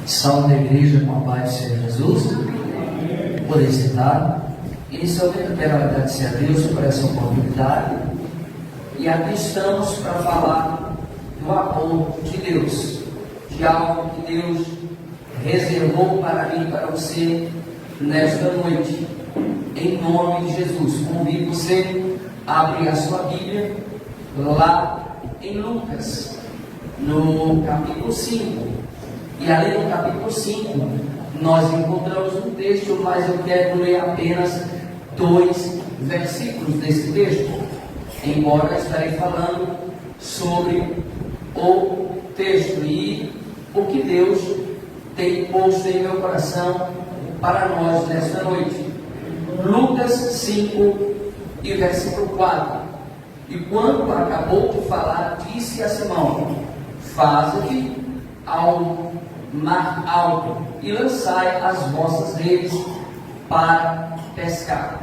Salve da igreja, com a paz do Senhor Jesus. Poder sentar. Inicialmente eu quero agradecer a Deus por essa oportunidade. E aqui estamos para falar do amor de Deus, de algo que Deus reservou para mim e para você nesta noite. Em nome de Jesus, convido você a abrir a sua Bíblia lá em Lucas, no capítulo 5. E ali no capítulo 5, nós encontramos um texto, mas eu quero ler apenas 2 versículos desse texto, embora eu estarei falando sobre o texto e o que Deus tem posto em meu coração para nós nesta noite. Lucas 5 e versículo 4. E quando acabou de falar, disse a Simão: faze-te ao mar alto e lançai as vossas redes para pescar.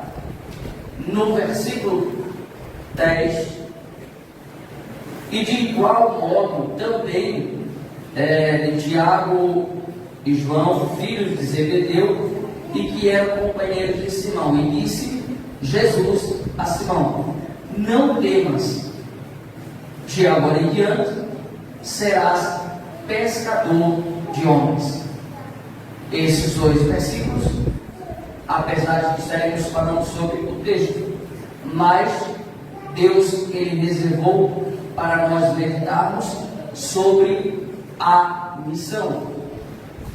No versículo 10, e de igual modo também Tiago e João, filhos de Zebedeu, e que eram companheiros de Simão, e disse Jesus a Simão: não temas, de agora em diante serás pescador de homens. Esses 2 versículos, apesar de que estaremos falando sobre o texto, mas Deus ele reservou para nós meditarmos sobre a missão.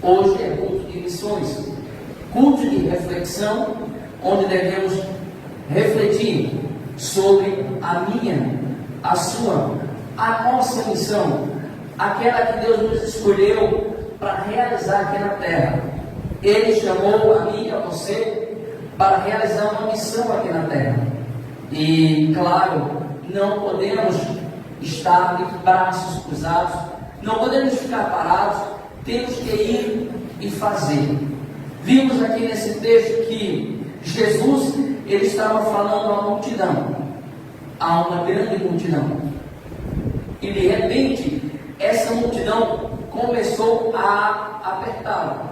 Hoje é culto de missões, culto de reflexão, onde devemos refletir sobre a minha, a sua, a nossa missão, aquela que Deus nos escolheu para realizar aqui na terra. Ele chamou a mim e a você para realizar uma missão aqui na terra. E claro, não podemos estar de braços cruzados, não podemos ficar parados, temos que ir e fazer. Vimos aqui nesse texto que Jesus ele estava falando à multidão, a uma grande multidão, e de repente essa multidão começou a apertá-lo.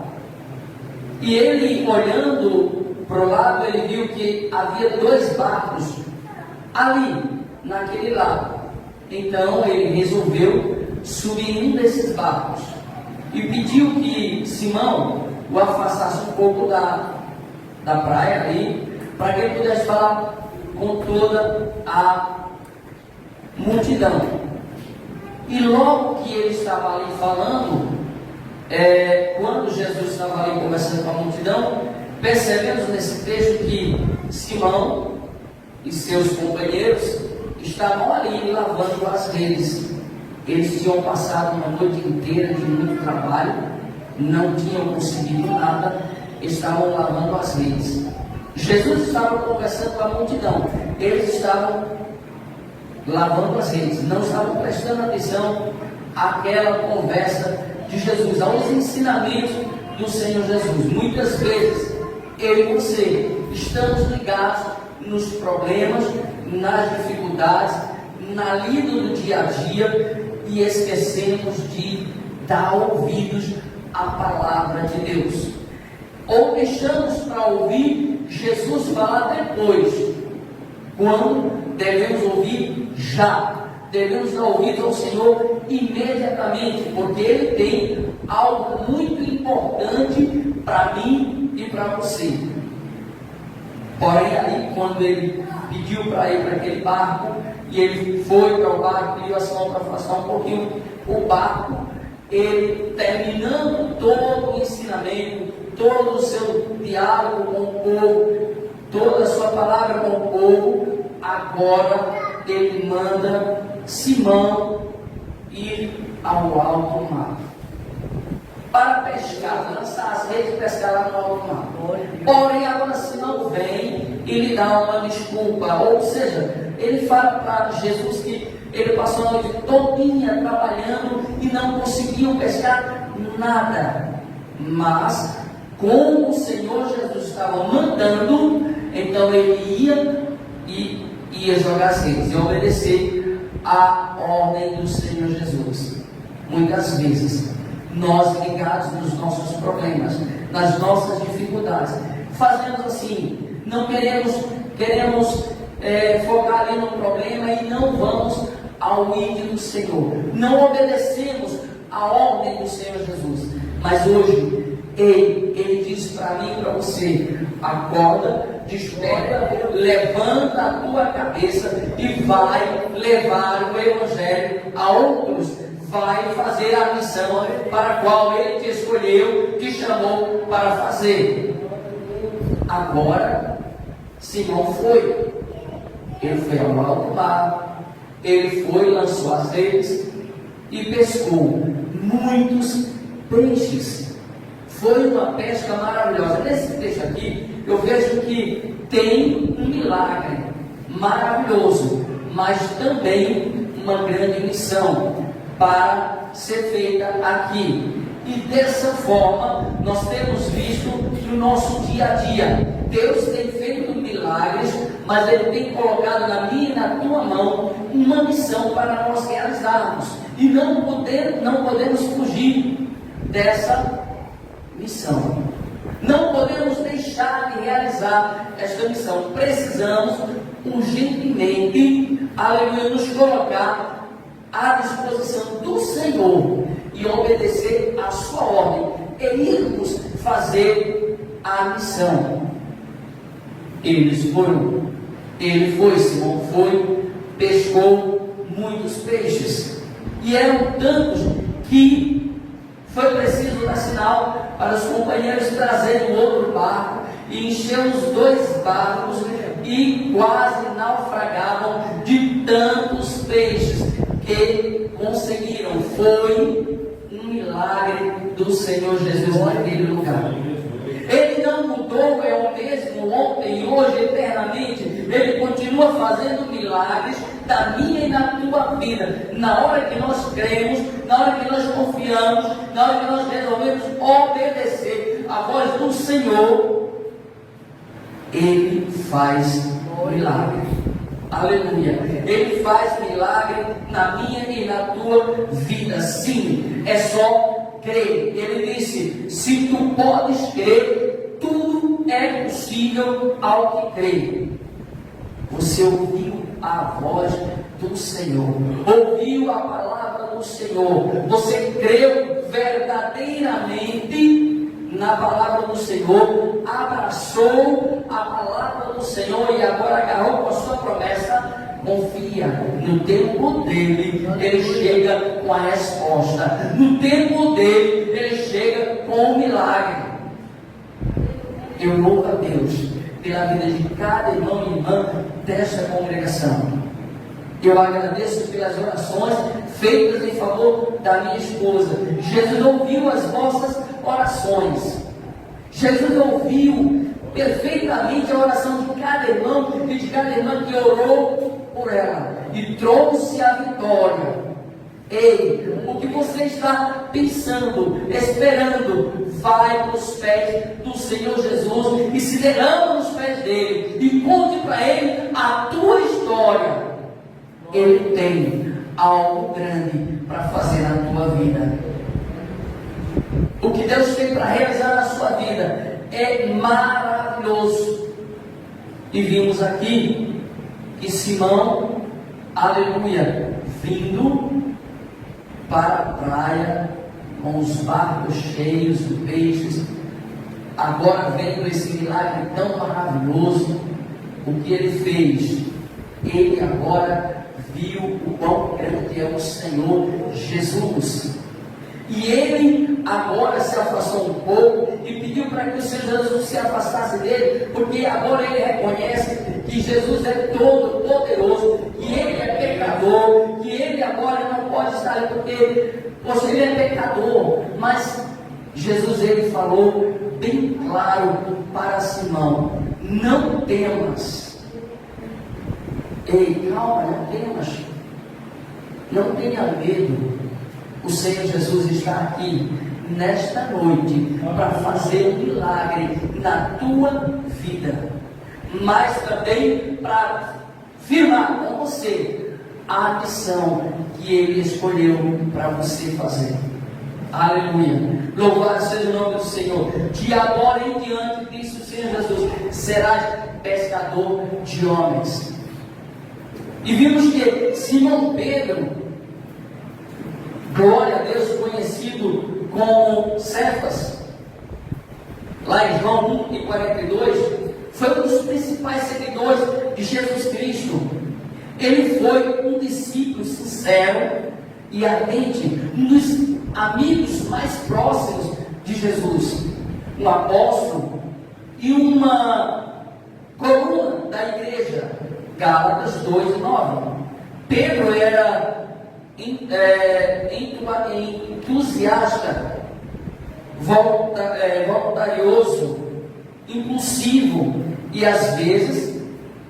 E ele, olhando para o lado, ele viu que havia 2 barcos ali, naquele lado. Então ele resolveu subir em um desses barcos e pediu que Simão o afastasse um pouco da praia ali, para que ele pudesse falar com toda a multidão. E logo que ele estava ali falando, quando Jesus estava ali conversando com a multidão, percebemos nesse texto que Simão e seus companheiros estavam ali lavando as redes. Eles tinham passado uma noite inteira de muito trabalho, não tinham conseguido nada, estavam lavando as redes. Jesus estava conversando com a multidão, eles estavam lavando as redes, não estavam prestando atenção àquela conversa de Jesus, aos ensinamentos do Senhor Jesus. Muitas vezes eu e você estamos ligados nos problemas, nas dificuldades, na lida do dia a dia, e esquecemos de dar ouvidos à palavra de Deus, ou deixamos para ouvir Jesus falar depois, quando devemos ouvir já. Devemos dar ouvido ao Senhor imediatamente, porque Ele tem algo muito importante para mim e para você. Porém, aí, quando ele pediu para ir para aquele barco, e ele foi para o barco, pediu a Simão para afastar um pouquinho o barco, ele, terminando todo o ensinamento, todo o seu diálogo com o povo, toda a sua palavra com o povo, agora ele manda Simão ir ao alto mar para pescar, lançar as redes e pescar lá no alto mar. Porém, agora Simão vem e lhe dá uma desculpa, ou seja, ele fala para Jesus que ele passou a noite todinha trabalhando e não conseguiu pescar nada, mas como o Senhor Jesus estava mandando, então ele ia jogar as redes e obedecer a ordem do Senhor Jesus. Muitas vezes nós ligados nos nossos problemas, nas nossas dificuldades, fazemos assim, não queremos focar ali no problema e não vamos ao ID do Senhor, não obedecemos a ordem do Senhor Jesus. Mas hoje Ele diz para mim e para você: acorda, desperta, levanta a tua cabeça e vai levar o Evangelho a outros, vai fazer a missão para a qual Ele te escolheu, te chamou para fazer. Agora Simão foi, ele foi ao alto mar, ele foi, lançou as redes e pescou muitos peixes. Foi uma pesca maravilhosa. Nesse texto aqui, eu vejo que tem um milagre maravilhoso, mas também uma grande missão para ser feita aqui. E dessa forma, nós temos visto no nosso dia a dia, Deus tem feito milagres, mas Ele tem colocado na minha e na tua mão uma missão para nós realizarmos. E não podemos fugir dessa missão. Não podemos deixar de realizar esta missão. Precisamos urgentemente, aleluia, nos colocar à disposição do Senhor e obedecer a sua ordem e irmos fazer a missão. Simão foi, pescou muitos peixes, e eram tantos que foi preciso dar sinal para os companheiros trazerem outro barco, e encher os 2 barcos, e quase naufragavam de tantos peixes que conseguiram. Foi um milagre do Senhor Jesus naquele lugar. Ele não mudou, é o mesmo ontem, hoje, eternamente. Ele continua fazendo milagres da minha e na tua vida. Na hora que nós cremos, na hora que nós confiamos, na hora que nós resolvemos obedecer a voz do Senhor, Ele faz milagre. Aleluia. Ele faz milagre na minha e na tua vida. Sim, é só crer. Ele disse: se tu podes crer, tudo é possível ao que crê. Você ouviu a voz do Senhor, ouviu a palavra do Senhor, você creu verdadeiramente na palavra do Senhor, abraçou a palavra do Senhor e agora agarrou com a sua promessa. Confia, no tempo dele, ele chega com a resposta. No tempo dele, ele chega com o milagre. Eu louvo a Deus pela vida de cada irmão e irmã desta congregação. Eu agradeço pelas orações feitas em favor da minha esposa. Jesus ouviu as vossas orações. Jesus ouviu perfeitamente a oração de cada irmão e de cada irmã que orou por ela e trouxe a vitória. Ei, o que você está pensando, esperando, vai para os pés do Senhor Jesus e se derrama nos pés dele e conte para ele a tua história. Ele tem algo grande para fazer na tua vida. O que Deus tem para realizar na sua vida é maravilhoso. E vimos aqui que Simão, aleluia, vindo para a praia com os barcos cheios de peixes, agora vendo esse milagre tão maravilhoso, o que ele fez? Ele agora viu o quão grande é o Senhor Jesus. E ele agora se afastou um pouco e pediu para que o Senhor Jesus se afastasse dele, porque agora ele reconhece que Jesus é todo poderoso, que ele é pecador, que ele agora não pode estar ali porque ele é pecador. Mas Jesus, ele falou bem claro para Simão: não temas. Ei, calma, não temas, não tenha medo. O Senhor Jesus está aqui nesta noite para fazer um milagre na tua vida, mas também para firmar com você a missão que Ele escolheu para você fazer. Aleluia. Louvado seja o nome do Senhor. De agora em diante, Cristo Senhor Jesus, serás pescador de homens. E vimos que Simão Pedro, glória a Deus, conhecido como Cefas, lá em João 1:42, foi um dos principais seguidores de Jesus Cristo. Ele foi um discípulo sincero e ardente, um dos amigos mais próximos de Jesus, um apóstolo e uma coluna da igreja. Gálatas 2:9. Pedro era entusiasta, voluntarioso, impulsivo e às vezes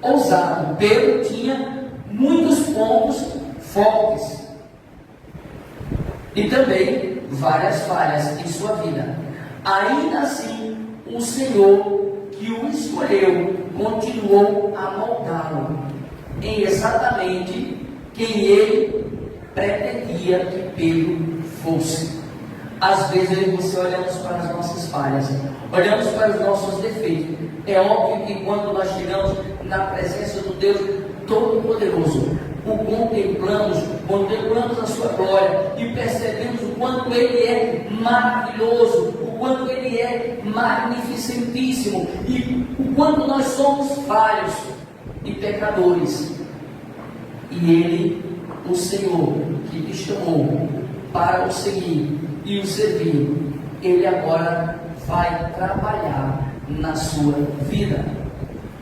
ousado. Pedro tinha muitos pontos fortes e também várias falhas em sua vida. Ainda assim, o Senhor que o escolheu continuou a moldá-lo em exatamente quem ele pretendia que Pedro fosse. Às vezes eu e você olhamos para as nossas falhas, olhamos para os nossos defeitos. É óbvio que quando nós chegamos na presença do Deus Todo-Poderoso, o contemplamos a sua glória e percebemos o quanto Ele é maravilhoso, o quanto Ele é magnificentíssimo e o quanto nós somos falhos e pecadores. E Ele, o Senhor, que te chamou para o seguir e o servir, Ele agora vai trabalhar na sua vida.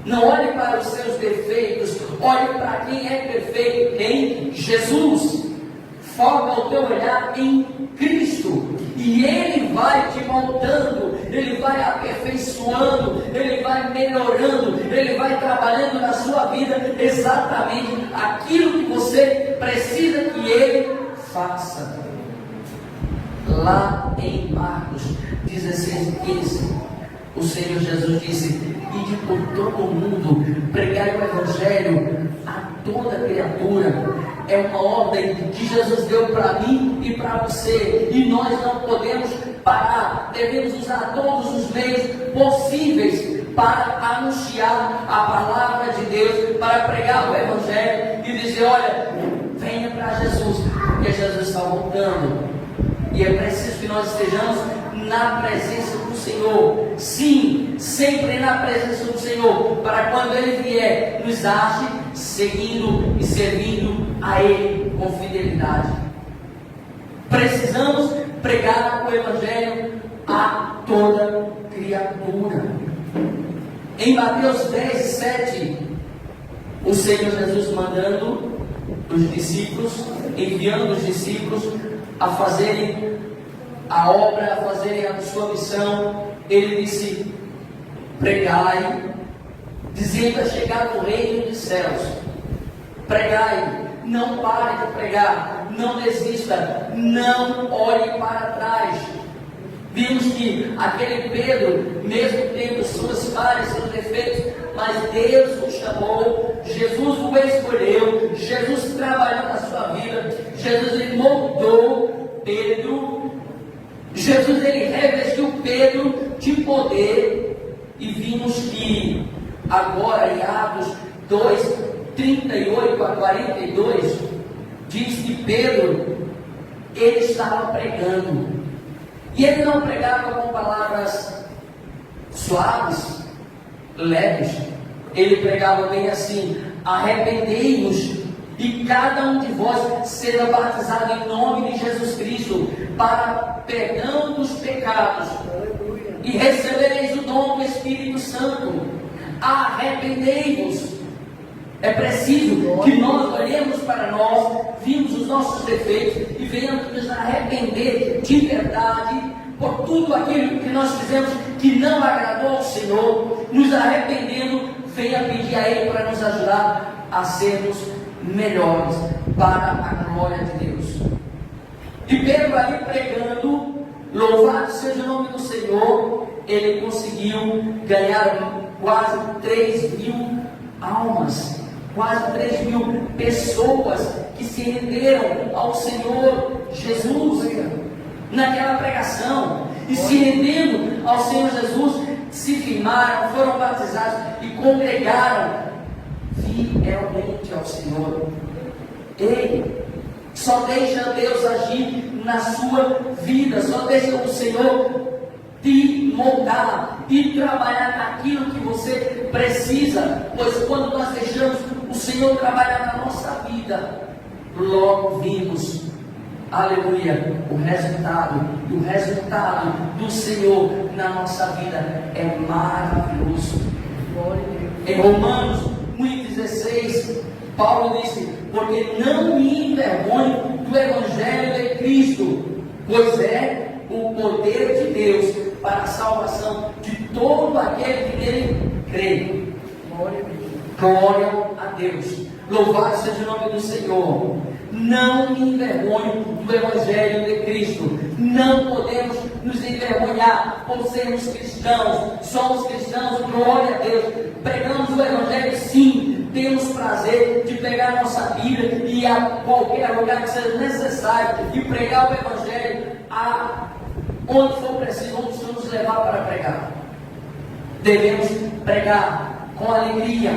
Não olhe para os seus defeitos, olhe para quem é perfeito, em Jesus. Foca o teu olhar em Cristo, e Ele vai te moldando, Ele vai aperfeiçoando, Ele vai melhorando, Ele vai trabalhando na sua vida exatamente aquilo que você precisa que Ele faça. Lá em Marcos 16:15, o Senhor Jesus disse: ide por todo o mundo, pregai o Evangelho a toda criatura. É uma ordem que Jesus deu para mim e para você, e nós não podemos parar. Devemos usar todos os meios possíveis para anunciar a palavra de Deus, para pregar o Evangelho e dizer: olha, venha para Jesus, porque Jesus está voltando. E é preciso que nós estejamos na presença do Senhor. Sim, sempre na presença do Senhor, para quando Ele vier, nos ache seguindo e servindo a Ele com fidelidade. Precisamos pregar o Evangelho a toda criatura. Em Mateus 10:7, o Senhor Jesus mandando os discípulos, enviando os discípulos a fazerem a obra, a fazerem a sua missão, Ele disse: pregai, dizendo a chegar no reino dos céus. Pregai, não pare de pregar, não desista, não olhe para trás. Vimos que aquele Pedro, mesmo tendo suas falhas, seus defeitos, mas Deus o chamou, Jesus o escolheu, Jesus trabalhou na sua vida, Jesus ele moldou Pedro, Jesus ele revestiu Pedro de poder. E vimos que agora em Atos 2:38-42 diz que Pedro ele estava pregando, e ele não pregava com palavras suaves, leves. Ele pregava bem assim: arrependei-vos e cada um de vós seja batizado em nome de Jesus Cristo para perdão dos pecados, e recebereis o dom do Espírito Santo. Arrependei-vos. É preciso que nós olhemos para nós, vimos os nossos defeitos e venhamos nos arrepender de verdade por tudo aquilo que nós fizemos que não agradou ao Senhor. Nos arrependendo, venha pedir a Ele para nos ajudar a sermos melhores para a glória de Deus. E Pedro ali pregando, louvado seja o nome do Senhor, ele conseguiu ganhar quase 3.000 almas, quase 3.000 pessoas que se renderam ao Senhor Jesus. naquela pregação, e se rendendo ao Senhor Jesus, se firmaram, foram batizados e congregaram fielmente ao Senhor. Ei, só deixa Deus agir na sua vida, só deixa o Senhor te moldar e trabalhar naquilo que você precisa, pois quando nós deixamos o Senhor trabalhar na nossa vida, logo vimos, aleluia, o resultado do Senhor na nossa vida é maravilhoso. Em Romanos 1,16, Paulo disse: porque não me envergonho do Evangelho de Cristo, pois é o poder de Deus para a salvação de todo aquele que nele crê. Glória a Deus. Louvado seja o nome do Senhor. Não me envergonho do Evangelho de Cristo. Não podemos nos envergonhar por sermos cristãos. Somos cristãos, glória a Deus. Pregamos o Evangelho, sim. Temos prazer de pegar a nossa Bíblia e ir a qualquer lugar que seja necessário e pregar o Evangelho onde for preciso, onde o Senhor nos levar para pregar. Devemos pregar com alegria,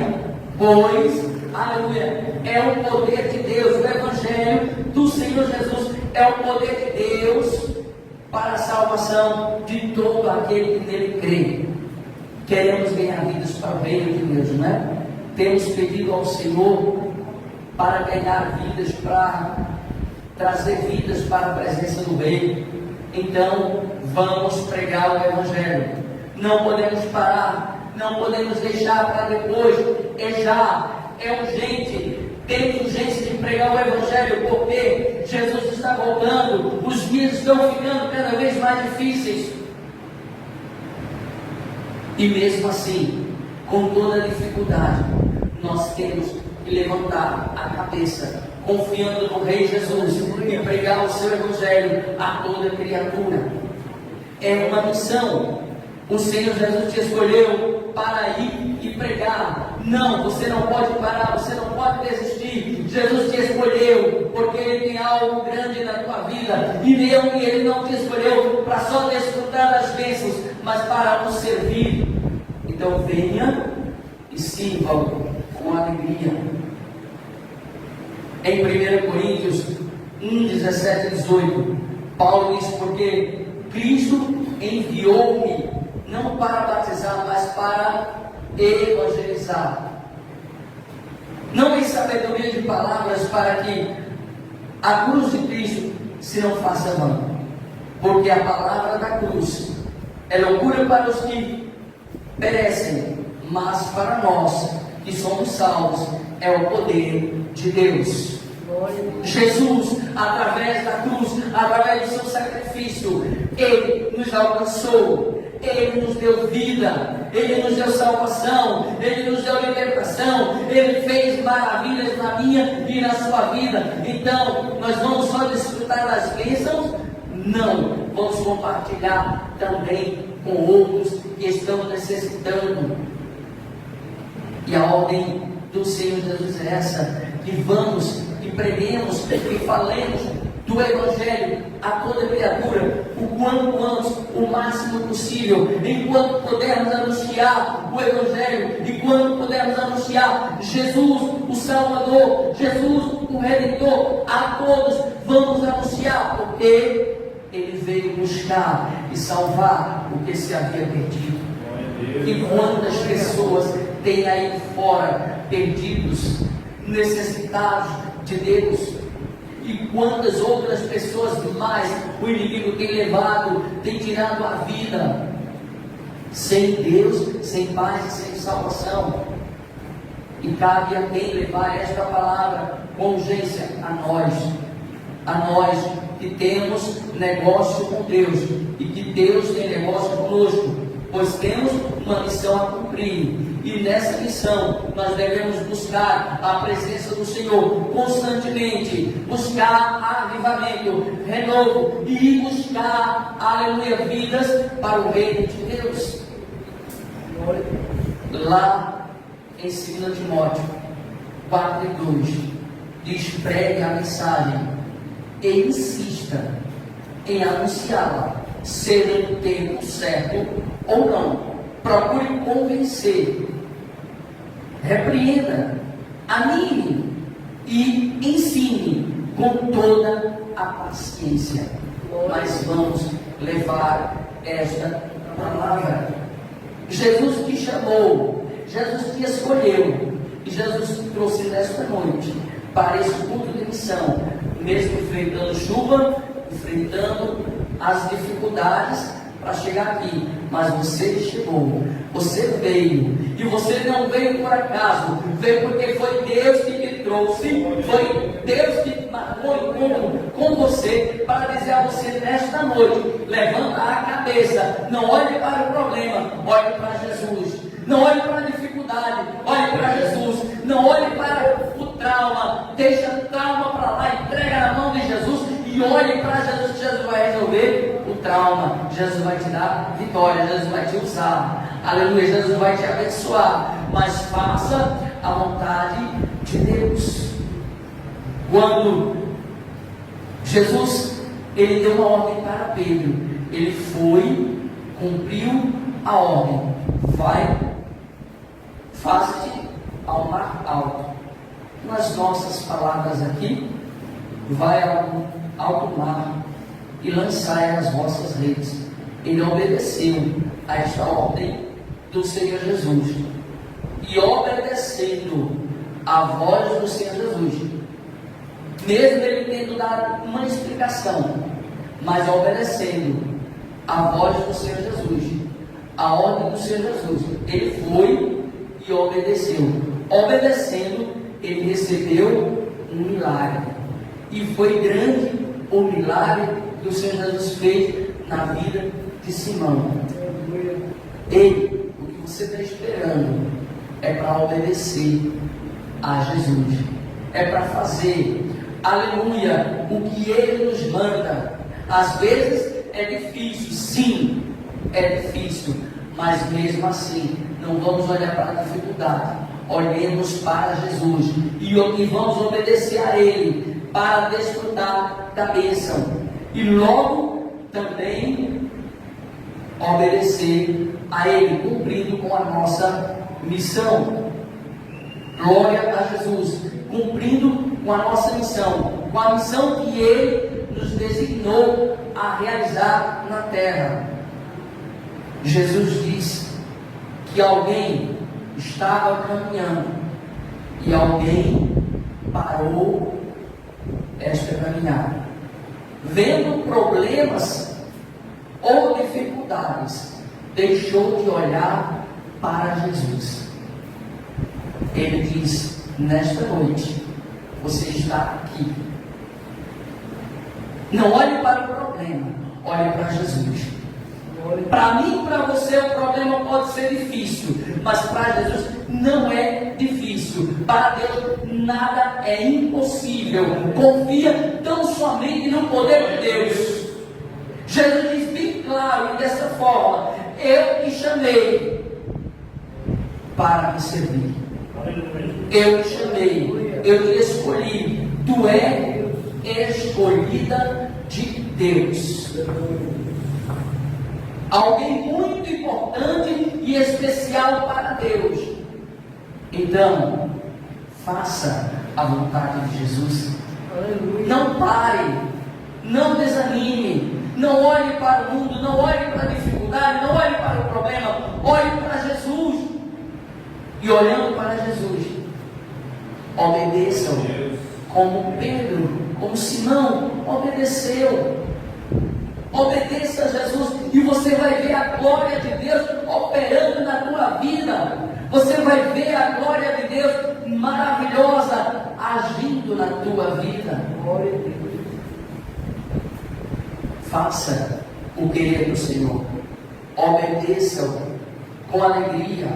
pois, aleluia, é o poder de Deus. O Evangelho do Senhor Jesus é o poder de Deus para a salvação de todo aquele que nele crê. Queremos ganhar vidas para o reino de Deus, não é? Temos pedido ao Senhor para ganhar vidas, para trazer vidas para a presença do Rei. Então, vamos pregar o Evangelho. Não podemos parar, não podemos deixar para depois. É urgente. Temos urgência de pregar o Evangelho, porque Jesus está voltando, os dias estão ficando cada vez mais difíceis. E mesmo assim, com toda a dificuldade, nós temos que levantar a cabeça, confiando no Rei Jesus, e pregar o seu Evangelho a toda criatura. É uma missão. O Senhor Jesus te escolheu para ir e pregar. Não, você não pode parar, você não pode desistir. Jesus te escolheu porque Ele tem algo grande na tua vida. E Ele não te escolheu para só desfrutar das bênçãos, mas para nos servir. Então venha e sirva com alegria. Em 1 Coríntios 1, 17 e 18, Paulo diz: porque Cristo enviou-me não para batizar, mas para evangelizar. Não em sabedoria de palavras, para que a cruz de Cristo se não faça vã. Porque a palavra da cruz é loucura para os que perecem, mas para nós que somos salvos é o poder de Deus. Jesus, através da cruz, através do seu sacrifício, Ele nos alcançou, Ele nos deu vida, Ele nos deu salvação, Ele nos deu libertação, Ele fez maravilhas na minha e na sua vida. Então, nós vamos só desfrutar das bênçãos? Não, vamos compartilhar também com outros que estão necessitando. E a ordem do Senhor Jesus é essa: que vamos, que preguemos, que falemos do Evangelho a toda criatura, o quanto antes, o máximo possível, enquanto pudermos anunciar o Evangelho, enquanto pudermos anunciar Jesus, o Salvador, Jesus, o Redentor, a todos vamos anunciar, porque Ele veio buscar e salvar o que se havia perdido. E quantas pessoas tem aí fora perdidos, necessitados de Deus, e quantas outras pessoas mais o inimigo tem levado, tem tirado a vida, sem Deus, sem paz e sem salvação. E cabe a quem levar esta palavra com urgência? A nós que temos negócio com Deus e que Deus tem negócio conosco, pois temos uma missão a cumprir. E nessa missão nós devemos buscar a presença do Senhor constantemente, buscar avivamento, renovo e buscar, aleluia, vidas para o reino de Deus. Lá em 2 Timóteo 4 e 2 diz: pregue a mensagem e insista em anunciá-la, seja no tempo certo ou não. Procure convencer, repreenda, anime e ensine com toda a paciência. Mas vamos levar esta palavra. Jesus te chamou, Jesus te escolheu, e Jesus te trouxe nesta noite para esse culto de missão, mesmo enfrentando chuva, enfrentando as dificuldades para chegar aqui, mas você chegou, você veio, e você não veio por acaso, veio porque foi Deus que te trouxe, foi Deus que marcou encontro com você, para dizer a você nesta noite: levanta a cabeça, não olhe para o problema, olhe para Jesus. Não olhe para a dificuldade, olhe para Jesus. Não olhe para o trauma, deixa o trauma para lá, entrega na mão de Jesus e olhe para Jesus. Jesus vai resolver o trauma, Jesus vai te dar vitória, Jesus vai te usar, aleluia, Jesus vai te abençoar, mas faça a vontade de Deus. Quando Jesus, ele deu uma ordem para Pedro, ele foi, cumpriu a ordem: vai, faze-te ao mar alto. Nas nossas palavras aqui, vai ao alto mar e lançai as vossas redes. Ele obedeceu a esta ordem do Senhor Jesus, e obedecendo a voz do Senhor Jesus, mesmo ele tendo dado uma explicação, mas obedecendo a voz do Senhor Jesus, a ordem do Senhor Jesus, ele foi e obedeceu. Obedecendo, ele recebeu um milagre, e foi grande o milagre que o Senhor Jesus fez na vida de Simão. Ei, o que você está esperando é para obedecer a Jesus, é para fazer, aleluia, o que ele nos manda. Às vezes é difícil, sim, é difícil, mas mesmo assim não vamos olhar para a dificuldade, olhemos para Jesus e vamos obedecer a Ele para desfrutar da bênção, e logo também obedecer a Ele, cumprindo com a nossa missão. Glória a Jesus, cumprindo com a nossa missão, com a missão que Ele nos designou a realizar na terra. Jesus disse que alguém estava caminhando e alguém parou esta caminhada, vendo problemas ou dificuldades, deixou de olhar para Jesus. Ele diz: nesta noite você está aqui, não olhe para o problema, olhe para Jesus. Para mim e para você o problema pode ser difícil, mas para Jesus não é difícil. Para Deus nada é impossível. Confia tão somente no poder de Deus. Jesus diz bem claro e dessa forma: eu te chamei para me servir, eu te chamei, eu te escolhi, tu és escolhida de Deus, alguém muito importante e especial para Deus. Então, faça a vontade de Jesus. Aleluia. Não pare, não desanime, não olhe para o mundo, não olhe para a dificuldade, não olhe para o problema, olhe para Jesus. E olhando para Jesus, obedeçam, como Pedro, como Simão obedeceu. Obedeça a Jesus e você vai ver a glória de Deus operando na tua vida. Você vai ver a glória de Deus maravilhosa agindo na tua vida. Glória a Deus. Faça o querer do Senhor. Obedeça-o com alegria.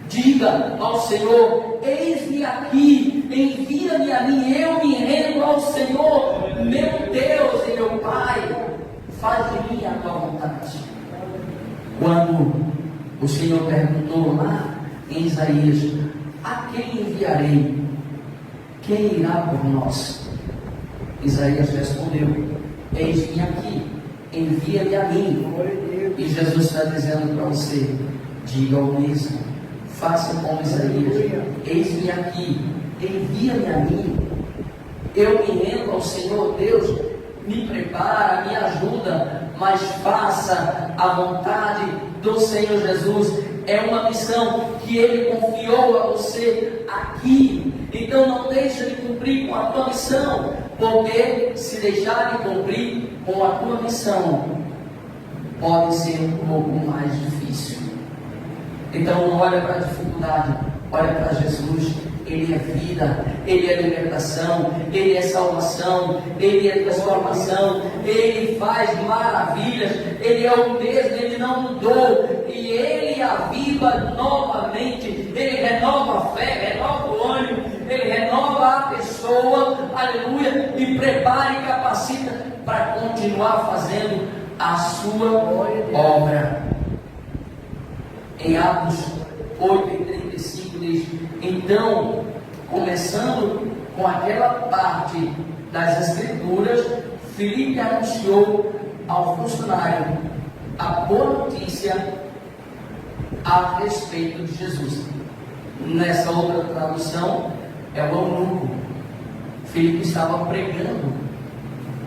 Diga ao Senhor: eis-me aqui, envia-me a mim, eu me rendo ao Senhor, meu Deus e meu Pai. Faz de mim a tua vontade. Quando o Senhor perguntou lá em Isaías: a quem enviarei? Quem irá por nós? Isaías respondeu: eis-me aqui, envia-me a mim. E Jesus está dizendo para você, diga o mesmo, faça como Isaías, eis-me aqui, envia-me a mim. Eu me rendo ao Senhor Deus, me prepara, me ajuda, mas faça a vontade do Senhor Jesus. É uma missão que Ele confiou a você aqui. Então não deixe de cumprir com a tua missão, porque se deixar de cumprir com a tua missão, pode ser um pouco mais difícil. Então não olha para a dificuldade, olha para Jesus. Ele é vida, Ele é libertação, Ele é salvação, Ele é transformação, Ele faz maravilhas, Ele é o mesmo, Ele não mudou, e Ele aviva novamente, Ele renova a fé, renova o ânimo, Ele renova a pessoa, aleluia, e prepara e capacita para continuar fazendo a sua obra. Em Atos 8:35 diz: então, começando com aquela parte das Escrituras, Filipe anunciou ao funcionário a boa notícia a respeito de Jesus. Nessa outra tradução, é o eunuco. Filipe estava pregando,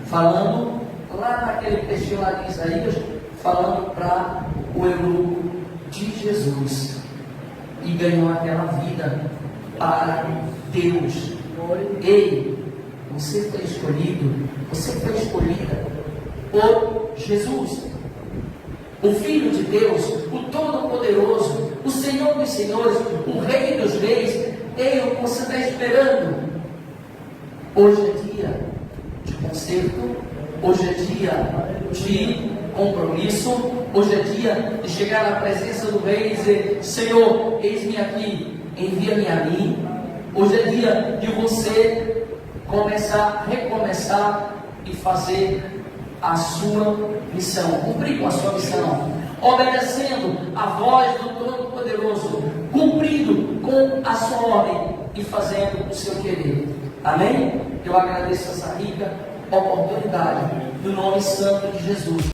falando lá naquele texto lá de Isaías, falando para o eunuco de Jesus, e ganhou aquela vida para Deus. Ei, você foi escolhido, você foi escolhida por Jesus, o Filho de Deus, o Todo-Poderoso, o Senhor dos Senhores, o Rei dos Reis. Ei, o que você está esperando? Hoje é dia de conserto, hoje é dia de compromisso, hoje é dia de chegar na presença do Rei e dizer: Senhor, eis-me aqui, envia-me a mim. Hoje é dia de você recomeçar e fazer a sua missão, cumprir com a sua missão, obedecendo a voz do Todo-Poderoso, cumprindo com a sua ordem e fazendo o seu querer. Amém? Eu agradeço essa rica oportunidade, no nome santo de Jesus.